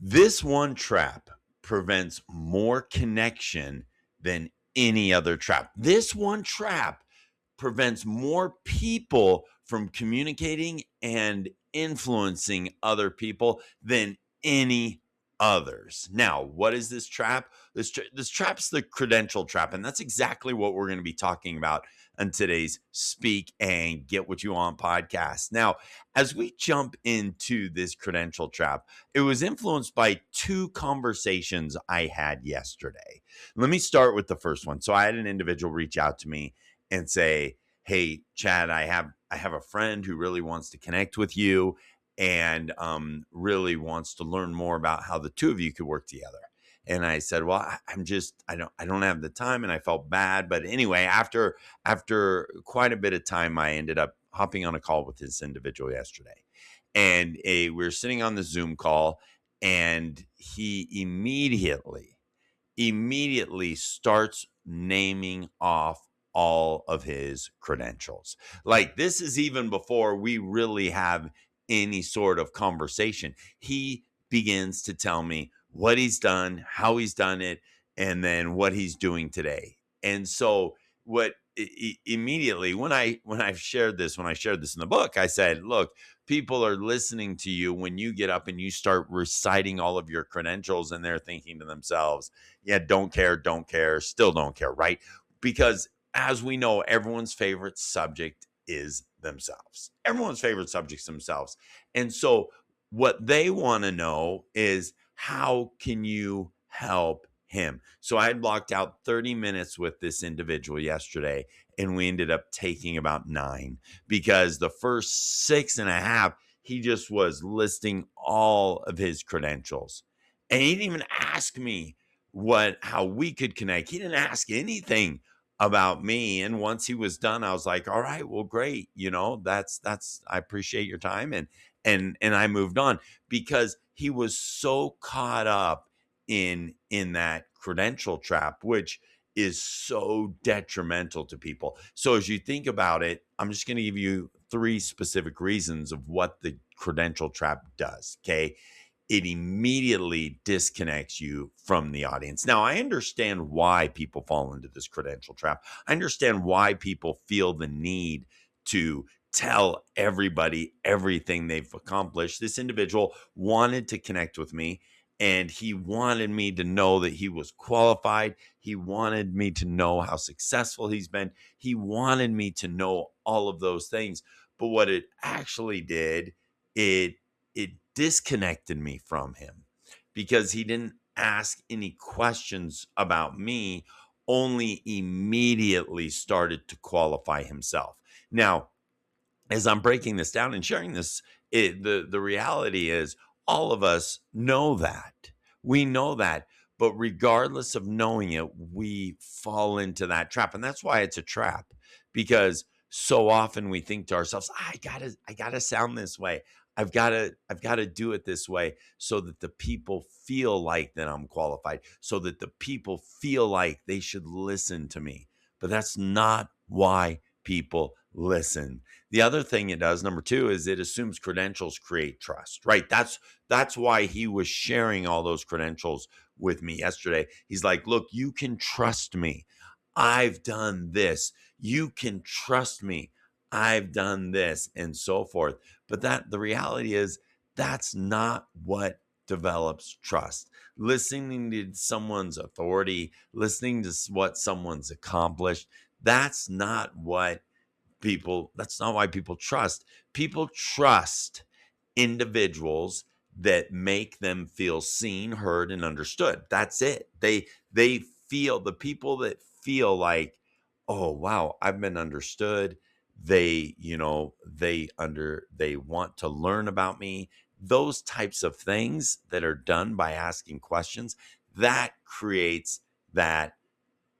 This one trap prevents more connection than any other trap. This one trap prevents more people from communicating and influencing other people than any others. Now, what is this trap? This trap's the credential trap, and that's exactly what we're going to be talking about on today's Speak and Get What You Want podcast. Now, as we jump into this credential trap, it was influenced by two conversations I had yesterday. Let me start with the first one. So I had an individual reach out to me and say, "Hey, Chad, I have a friend who really wants to connect with you and really wants to learn more about how the two of you could work together." And I said, "Well, I don't have the time," and I felt bad. But anyway, after quite a bit of time, I ended up hopping on a call with this individual yesterday, and we were sitting on the Zoom call, and he immediately starts naming off all of his credentials. Like, this is even before we really have any sort of conversation. He begins to tell me what he's done, how he's done it, and then what he's doing today. And so what immediately when I shared this in the book, I said, "Look, people are listening to you when you get up and you start reciting all of your credentials, and they're thinking to themselves, yeah, don't care, still don't care," right? Because as we know, everyone's favorite subject is themselves. Everyone's favorite subject's themselves. And so what they want to know is, how can you help him? So I had blocked out 30 minutes with this individual yesterday, and we ended up taking about 9, because the first 6.5, he just was listing all of his credentials. And he didn't even ask me how we could connect. He didn't ask anything about me. And once he was done, I was like, "All right, well, great. That's I appreciate your time." And I moved on, because he was so caught up in that credential trap, which is so detrimental to people. So as you think about it, I'm just going to give you 3 specific reasons of what the credential trap does. Okay. It immediately disconnects you from the audience. Now, I understand why people fall into this credential trap. I understand why people feel the need to tell everybody everything they've accomplished. This individual wanted to connect with me, and he wanted me to know that he was qualified. He wanted me to know how successful he's been. He wanted me to know all of those things. But what it actually did, it disconnected me from him, because he didn't ask any questions about me, only immediately started to qualify himself. Now, as I'm breaking this down and sharing this, the reality is, all of us know that. We know that. But regardless of knowing it, we fall into that trap. And that's why it's a trap, because so often we think to ourselves, I gotta sound this way. I've got to do it this way, so that the people feel like that I'm qualified, so that the people feel like they should listen to me. But that's not why people listen. The other thing it does, number 2, is it assumes credentials create trust, right? That's why he was sharing all those credentials with me yesterday. He's like, "Look, you can trust me. I've done this. You can trust me. I've done this," and so forth. But the reality is, that's not what develops trust. Listening to someone's authority, listening to what someone's accomplished, that's not why people trust. People trust individuals that make them feel seen, heard, and understood. That's it. They feel, the people that feel like, "Oh, wow, I've been understood." They want to learn about me. Those types of things that are done by asking questions, that creates that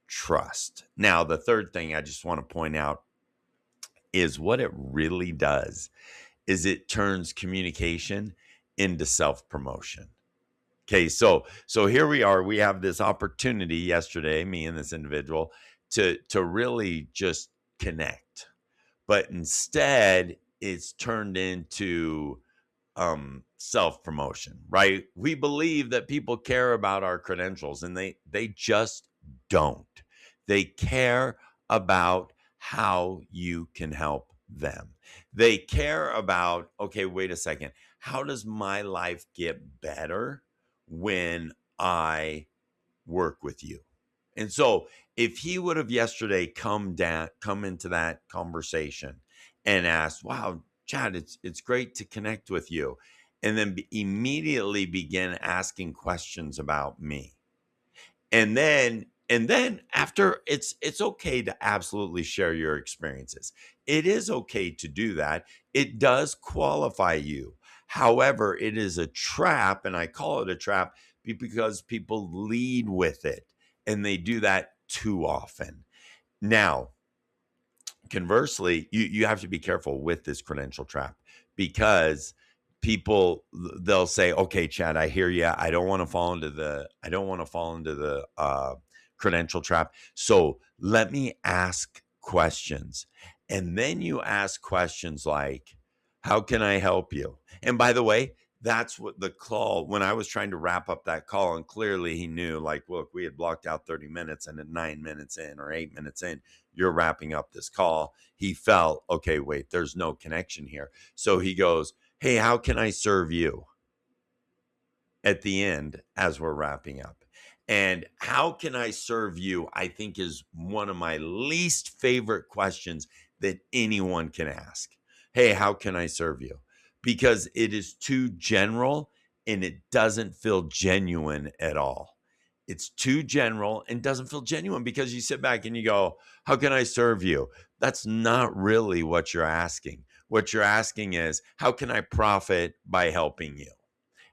trust. Now, the third thing I just want to point out is, what it really does is it turns communication into self-promotion. Okay, so here we are. We have this opportunity yesterday, me and this individual, to really just connect. But instead, it's turned into self-promotion, right? We believe that people care about our credentials, and they just don't. They care about how you can help them. They care about, okay, wait a second, how does my life get better when I work with you? And so if he would have yesterday come into that conversation and asked, wow, Chad, it's great to connect with you. And then immediately begin asking questions about me. And then after, it's okay to absolutely share your experiences. It is okay to do that. It does qualify you. However, it is a trap, and I call it a trap because people lead with it, and they do that too often. Now, conversely, you have to be careful with this credential trap, because people, they'll say, okay, Chad, I hear you. I don't want to fall into the credential trap, so let me ask questions. And then you ask questions like, how can I help you? And by the way, that's what the call, when I was trying to wrap up that call, and clearly he knew, like, look, we had blocked out 30 minutes, and at 9 minutes in or 8 minutes in, you're wrapping up this call. He felt, okay, wait, there's no connection here. So he goes, hey, how can I serve you? At the end, as we're wrapping up. And how can I serve you, I think, is one of my least favorite questions that anyone can ask. Hey, how can I serve you? Because it is too general, and it doesn't feel genuine at all. It's too general and doesn't feel genuine, because you sit back and you go, how can I serve you? That's not really what you're asking. What you're asking is, how can I profit by helping you?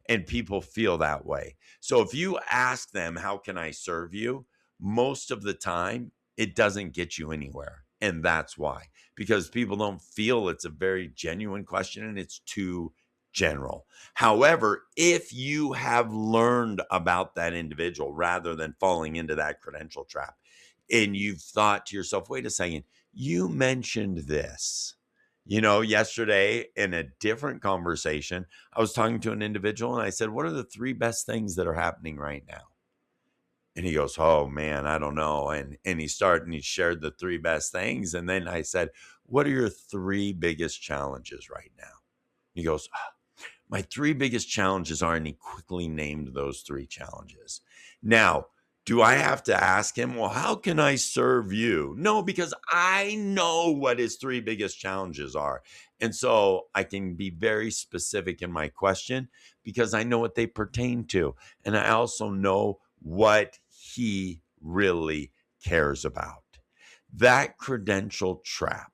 And people feel that way. So if you ask them, how can I serve you? Most of the time, it doesn't get you anywhere. And that's why, because people don't feel it's a very genuine question, and it's too general. However, if you have learned about that individual rather than falling into that credential trap, and you've thought to yourself, wait a second, you mentioned this. Yesterday in a different conversation, I was talking to an individual, and I said, what are the three best things that are happening right now? And he goes, oh man, I don't know. And he shared the three best things. And then I said, what are your three biggest challenges right now? He goes, my three biggest challenges are, and he quickly named those three challenges. Now, do I have to ask him, well, how can I serve you? No, because I know what his three biggest challenges are. And so I can be very specific in my question, because I know what they pertain to. And I also know what he really cares about. That credential trap,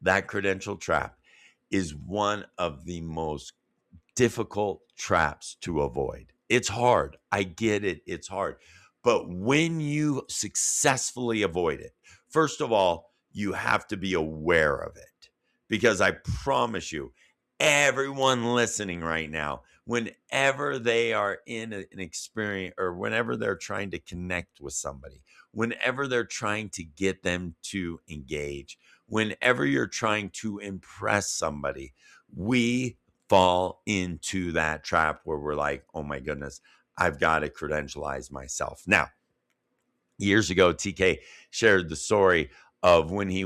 that credential trap is one of the most difficult traps to avoid. It's hard. I get it. It's hard. But when you successfully avoid it, first of all, you have to be aware of it, because I promise you, everyone listening right now, whenever they are in an experience, or whenever they're trying to connect with somebody, whenever they're trying to get them to engage, whenever you're trying to impress somebody, we fall into that trap where we're like, oh my goodness, I've got to credentialize myself. Now, years ago, TK shared the story of when he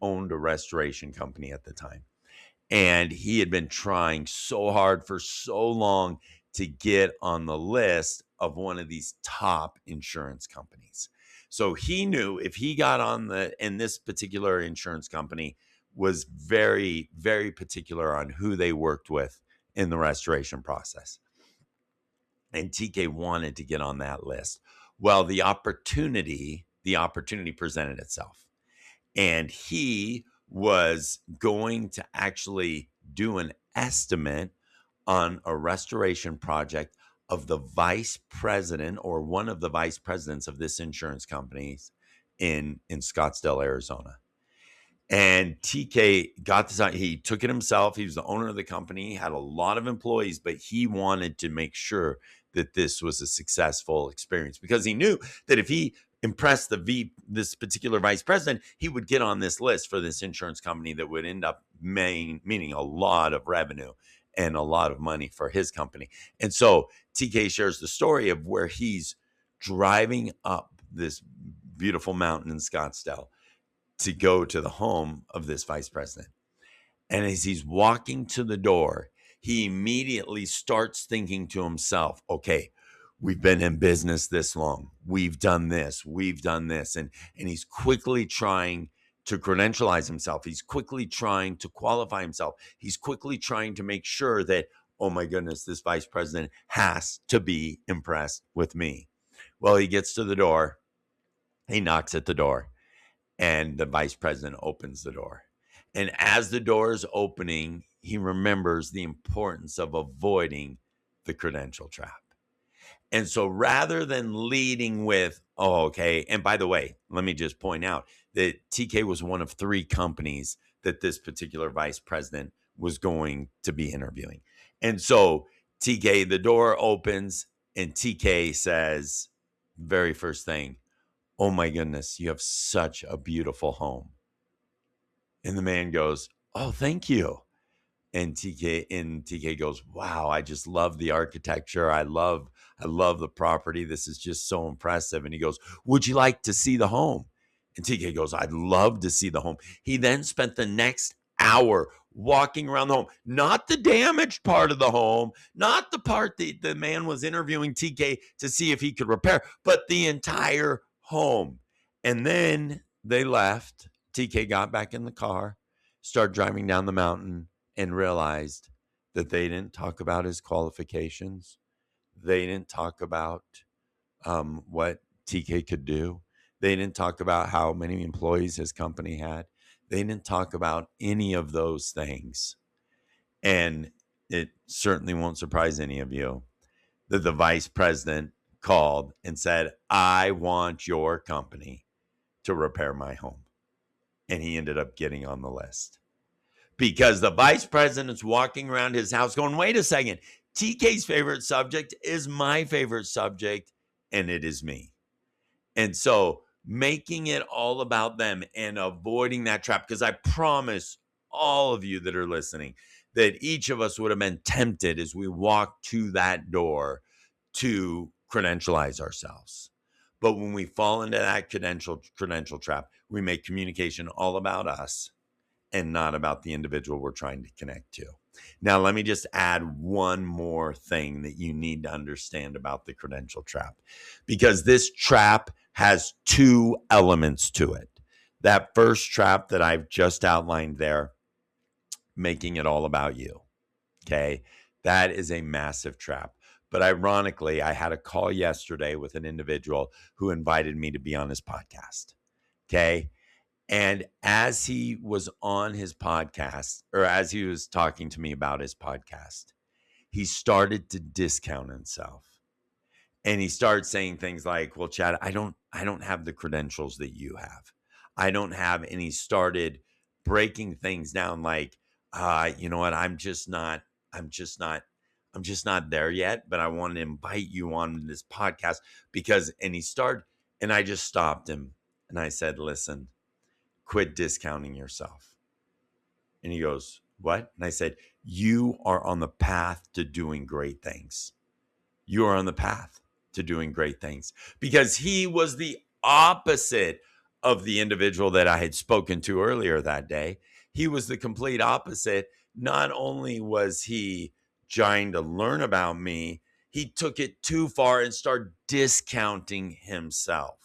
owned a restoration company at the time. And he had been trying so hard for so long to get on the list of one of these top insurance companies. So he knew if he got and this particular insurance company was very, very particular on who they worked with in the restoration process. And TK wanted to get on that list. Well, the opportunity presented itself, and he was going to actually do an estimate on a restoration project of the vice president, or one of the vice presidents of this insurance company in Scottsdale, Arizona. And TK got this out. He took it himself. He was the owner of the company. He had a lot of employees, but he wanted to make sure that this was a successful experience, because he knew that if he impressed this particular vice president, he would get on this list for this insurance company that would end up meaning a lot of revenue and a lot of money for his company. And so TK shares the story of where he's driving up this beautiful mountain in Scottsdale to go to the home of this vice president. And as he's walking to the door, he immediately starts thinking to himself, okay, we've been in business this long. We've done this. We've done this. And he's quickly trying to credentialize himself. He's quickly trying to qualify himself. He's quickly trying to make sure that, oh my goodness, this vice president has to be impressed with me. Well, he gets to the door. He knocks at the door, and the vice president opens the door. And as the door is opening, he remembers the importance of avoiding the credential trap. And so rather than leading with, oh, okay, and by the way, let me just point out that TK was one of 3 companies that this particular vice president was going to be interviewing. And so TK, the door opens, and TK says, very first thing, oh my goodness, you have such a beautiful home. And the man goes, oh, thank you. And TK goes, wow, I just love the architecture. I love the property. This is just so impressive. And he goes, would you like to see the home? And TK goes, I'd love to see the home. He then spent the next hour walking around the home, not the damaged part of the home, not the part that the man was interviewing TK to see if he could repair, but the entire home. And then they left. TK got back in the car, started driving down the mountain, and realized that they didn't talk about his qualifications. They didn't talk about what TK could do. They didn't talk about how many employees his company had. They didn't talk about any of those things. And it certainly won't surprise any of you that the vice president called and said, I want your company to repair my home. And he ended up getting on the list because the vice president's walking around his house going, wait a second, TK's favorite subject is my favorite subject, and it is me. And so making it all about them and avoiding that trap, because I promise all of you that are listening that each of us would have been tempted as we walk to that door to credentialize ourselves. But when we fall into that credential trap, we make communication all about us and not about the individual we're trying to connect to. Now, let me just add one more thing that you need to understand about the credential trap, because this trap has 2 elements to it. That first trap that I've just outlined there, making it all about you. Okay. That is a massive trap. But ironically, I had a call yesterday with an individual who invited me to be on his podcast. Okay. And as he was on his podcast, or as he was talking to me about his podcast, he started to discount himself. And he started saying things like, well, Chad, I don't have the credentials that you have. I don't have, and he started breaking things down like, you know what, I'm just not there yet, but I want to invite you on this podcast because, and I just stopped him and I said, listen, quit discounting yourself. And he goes, what? And I said, you are on the path to doing great things. You are on the path to doing great things, because he was the opposite of the individual that I had spoken to earlier that day. He was the complete opposite. Not only was he trying to learn about me, he took it too far and started discounting himself.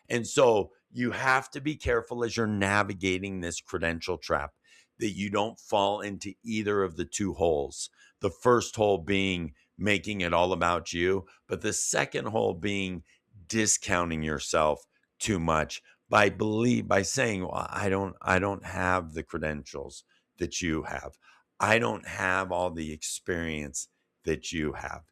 And so you have to be careful as you're navigating this credential trap that you don't fall into either of the 2 holes. The first hole being making it all about you, but the second hole being discounting yourself too much by saying, well, I don't have the credentials that you have. I don't have all the experience that you have.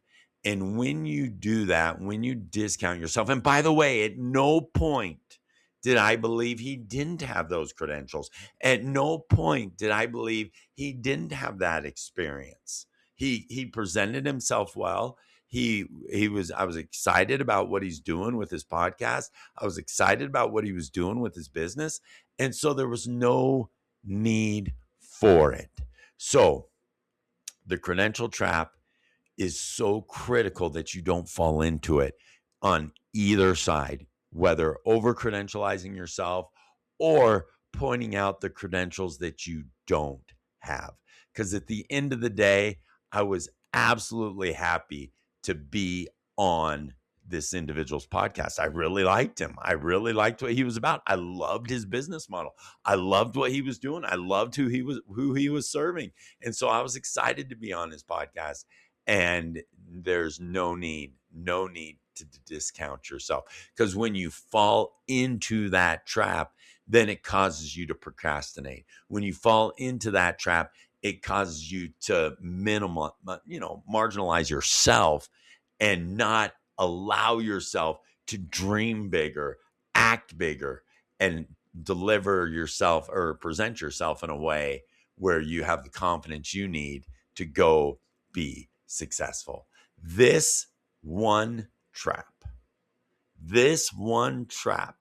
And when you do that, when you discount yourself, and by the way, at no point did I believe he didn't have those credentials. At no point did I believe he didn't have that experience. He presented himself well. I was excited about what he's doing with his podcast. I was excited about what he was doing with his business. And so there was no need for it. So the credential trap is so critical that you don't fall into it on either side, whether over credentializing yourself or pointing out the credentials that you don't have. Because at the end of the day, I was absolutely happy to be on this individual's podcast. I really liked him. I really liked what he was about. I loved his business model. I loved what he was doing. I loved who he was serving. And so I was excited to be on his podcast. And there's no need to discount yourself, because when you fall into that trap, then it causes you to procrastinate. When you fall into that trap, it causes you to marginalize yourself and not allow yourself to dream bigger, act bigger, and deliver yourself or present yourself in a way where you have the confidence you need to go be successful. This one trap, this one trap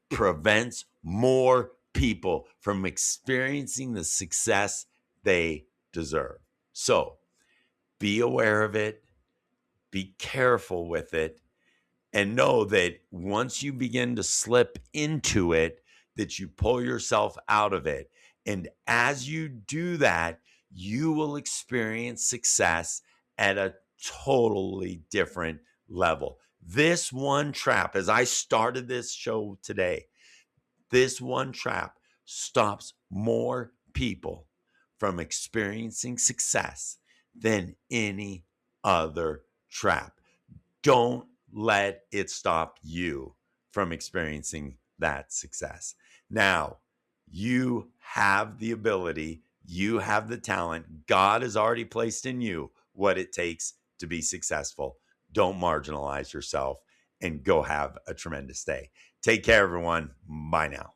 prevents more people from experiencing the success they deserve. So be aware of it, be careful with it, and know that once you begin to slip into it, that you pull yourself out of it. And as you do that, you will experience success at a totally different level. This one trap, as I started this show today, this one trap stops more people from experiencing success than any other trap. Don't let it stop you from experiencing that success. Now, you have the ability, you have the talent. God has already placed in you what it takes to be successful. Don't marginalize yourself and go have a tremendous day. Take care, everyone. Bye now.